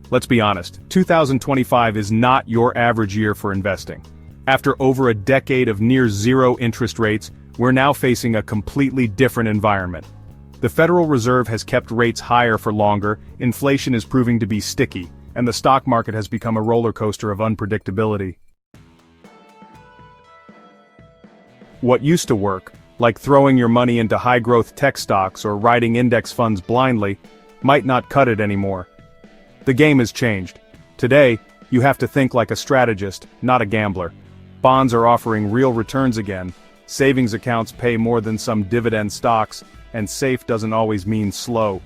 Let's be honest, 2025 is not your average year for investing. After over a decade of near-zero interest rates, we're now facing a completely different environment. The Federal Reserve has kept rates higher for longer, inflation is proving to be sticky, and the stock market has become a roller coaster of unpredictability. What used to work, like throwing your money into high-growth tech stocks or riding index funds blindly, might not cut it anymore. The game has changed. Today, you have to think like a strategist, not a gambler. Bonds are offering real returns again, savings accounts pay more than some dividend stocks, and safe doesn't always mean slow.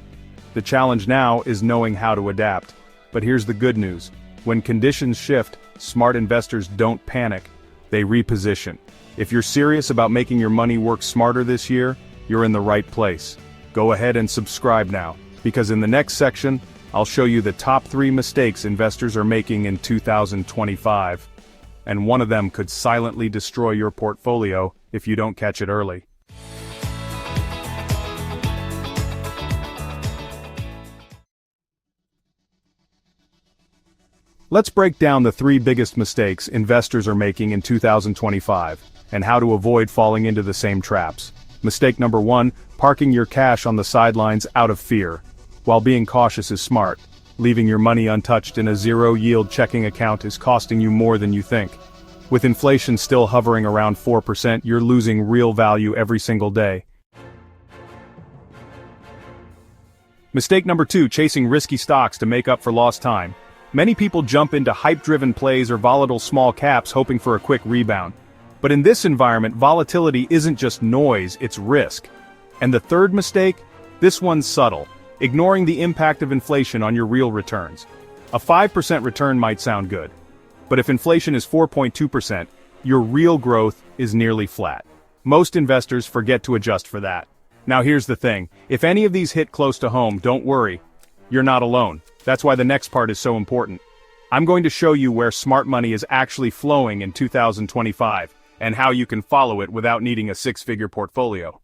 The challenge now is knowing how to adapt. But here's the good news. When conditions shift, smart investors don't panic. They reposition. If you're serious about making your money work smarter this year, you're in the right place. Go ahead and subscribe now, because in the next section, I'll show you the top 3 mistakes investors are making in 2025. And one of them could silently destroy your portfolio if you don't catch it early. Let's break down the 3 biggest mistakes investors are making in 2025, and how to avoid falling into the same traps. Mistake number 1, parking your cash on the sidelines out of fear. While being cautious is smart, leaving your money untouched in a zero-yield checking account is costing you more than you think. With inflation still hovering around 4%, you're losing real value every single day. Mistake number 2, chasing risky stocks to make up for lost time. Many people jump into hype-driven plays or volatile small caps hoping for a quick rebound. But in this environment, volatility isn't just noise, it's risk. And the third mistake? This one's subtle. Ignoring the impact of inflation on your real returns. A 5% return might sound good. But if inflation is 4.2%, your real growth is nearly flat. Most investors forget to adjust for that. Now here's the thing, if any of these hit close to home, don't worry. You're not alone. That's why the next part is so important. I'm going to show you where smart money is actually flowing in 2025, and how you can follow it without needing a 6-figure portfolio.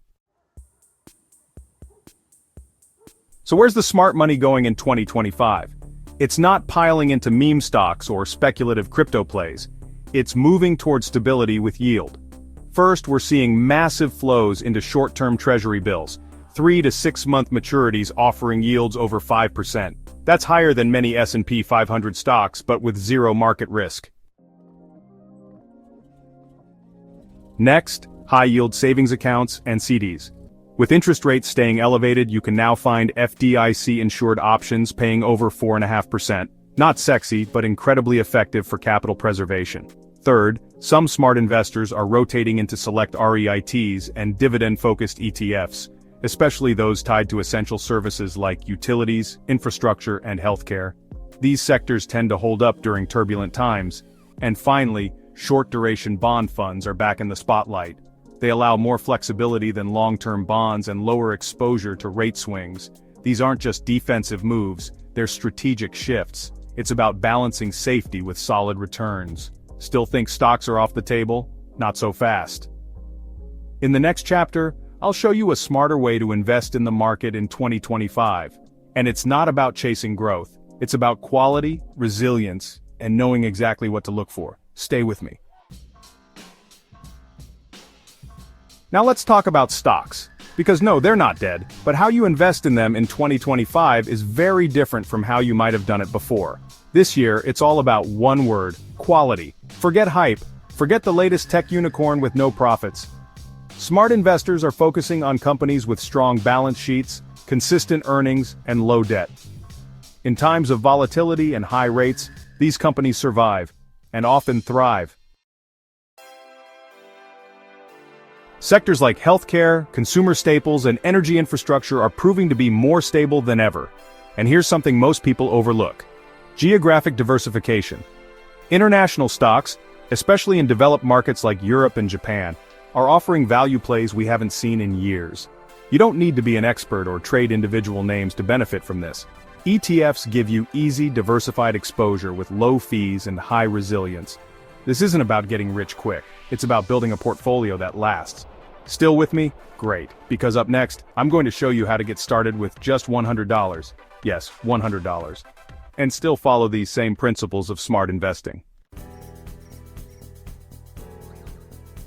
So where's the smart money going in 2025? It's not piling into meme stocks or speculative crypto plays. It's moving towards stability with yield. First, we're seeing massive flows into short-term treasury bills, 3 to 6 month maturities offering yields over 5%. That's higher than many S&P 500 stocks, but with zero market risk. Next, high-yield savings accounts and CDs. With interest rates staying elevated, you can now find FDIC-insured options paying over 4.5%. Not sexy, but incredibly effective for capital preservation. Third, some smart investors are rotating into select REITs and dividend-focused ETFs, especially those tied to essential services like utilities, infrastructure, and healthcare. These sectors tend to hold up during turbulent times. And finally, short-duration bond funds are back in the spotlight. They allow more flexibility than long-term bonds and lower exposure to rate swings. These aren't just defensive moves, they're strategic shifts. It's about balancing safety with solid returns. Still think stocks are off the table? Not so fast. In the next chapter, I'll show you a smarter way to invest in the market in 2025. And it's not about chasing growth. It's about quality, resilience, and knowing exactly what to look for. Stay with me. Now let's talk about stocks. Because no, they're not dead, but how you invest in them in 2025 is very different from how you might have done it before. This year, it's all about one word: quality. Forget hype. Forget the latest tech unicorn with no profits. Smart investors are focusing on companies with strong balance sheets, consistent earnings, and low debt. In times of volatility and high rates, these companies survive, and often thrive. Sectors like healthcare, consumer staples, and energy infrastructure are proving to be more stable than ever. And here's something most people overlook: geographic diversification. International stocks, especially in developed markets like Europe and Japan, are offering value plays we haven't seen in years. You don't need to be an expert or trade individual names to benefit from this. ETFs give you easy, diversified exposure with low fees and high resilience. This isn't about getting rich quick, it's about building a portfolio that lasts. Still with me? Great, because up next, I'm going to show you how to get started with just $100. Yes, $100. and still follow these same principles of smart investing.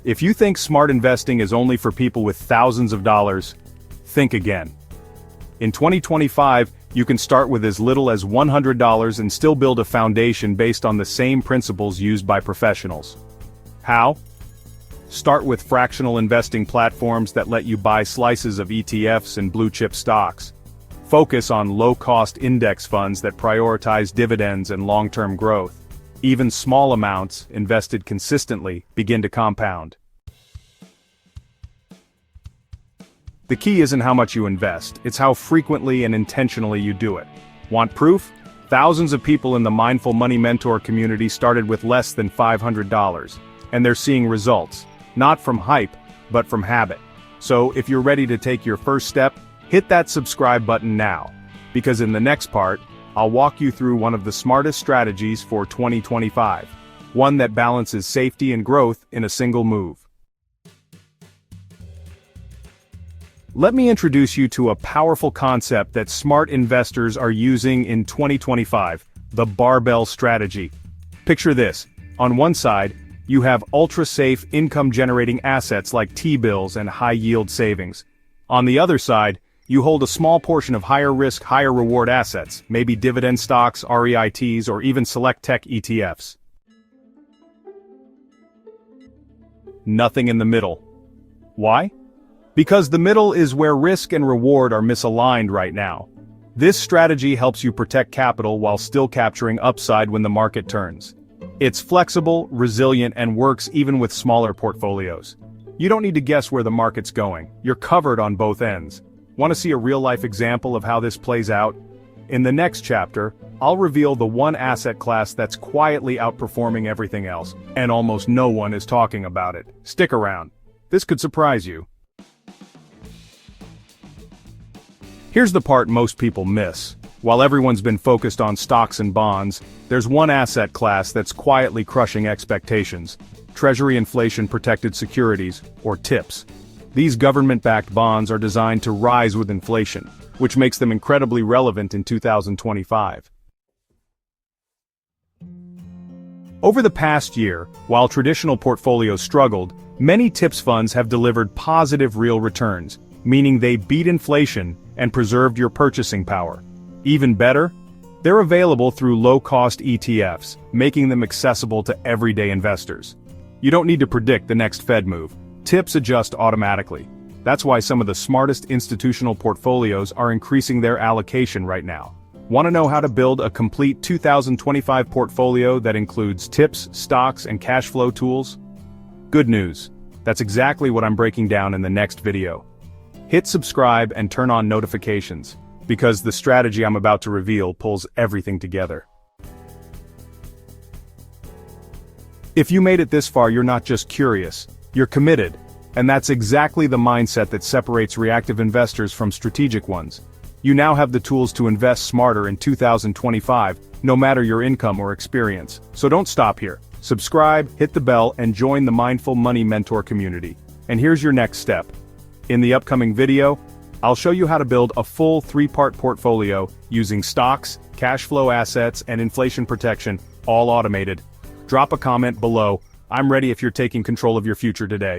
If you think smart investing is only for people with thousands of dollars, think again. In 2025, you can start with as little as $100 and still build a foundation based on the same principles used by professionals. How? Start with fractional investing platforms that let you buy slices of ETFs and blue-chip stocks. Focus on low-cost index funds that prioritize dividends and long-term growth. Even small amounts, invested consistently, begin to compound. The key isn't how much you invest, it's how frequently and intentionally you do it. Want proof? Thousands of people in the Mindful Money Mentor community started with less than $500, and they're seeing results, not from hype, but from habit. So if you're ready to take your first step, hit that subscribe button now, because in the next part, I'll walk you through one of the smartest strategies for 2025, one that balances safety and growth in a single move. Let me introduce you to a powerful concept that smart investors are using in 2025, the Barbell Strategy. Picture this. On one side, you have ultra-safe income-generating assets like T-bills and high-yield savings. On the other side, you hold a small portion of higher-risk, higher-reward assets, maybe dividend stocks, REITs, or even select tech ETFs. Nothing in the middle. Why? Because the middle is where risk and reward are misaligned right now. This strategy helps you protect capital while still capturing upside when the market turns. It's flexible, resilient, and works even with smaller portfolios. You don't need to guess where the market's going. You're covered on both ends. Want to see a real-life example of how this plays out? In the next chapter, I'll reveal the one asset class that's quietly outperforming everything else, and almost no one is talking about it. Stick around. This could surprise you. Here's the part most people miss. While everyone's been focused on stocks and bonds, there's one asset class that's quietly crushing expectations: Treasury Inflation-Protected Securities, or TIPS. These government-backed bonds are designed to rise with inflation, which makes them incredibly relevant in 2025. Over the past year, while traditional portfolios struggled, many TIPS funds have delivered positive real returns, meaning they beat inflation and preserved your purchasing power. Even better, they're available through low-cost ETFs, making them accessible to everyday investors. You don't need to predict the next Fed move. TIPS adjust automatically. That's why some of the smartest institutional portfolios are increasing their allocation right now. Want to know how to build a complete 2025 portfolio that includes TIPS, stocks, and cash flow tools? Good news. That's exactly what I'm breaking down in the next video. Hit subscribe and turn on notifications, because the strategy I'm about to reveal pulls everything together. If you made it this far, you're not just curious, you're committed, and that's exactly the mindset that separates reactive investors from strategic ones. You now have the tools to invest smarter in 2025, no matter your income or experience. So don't stop here. Subscribe, hit the bell, and join the Mindful Money Mentor community. And here's your next step. In the upcoming video, I'll show you how to build a full 3-part portfolio using stocks, cash flow assets, and inflation protection, all automated. Drop a comment below. I'm ready if you're taking control of your future today.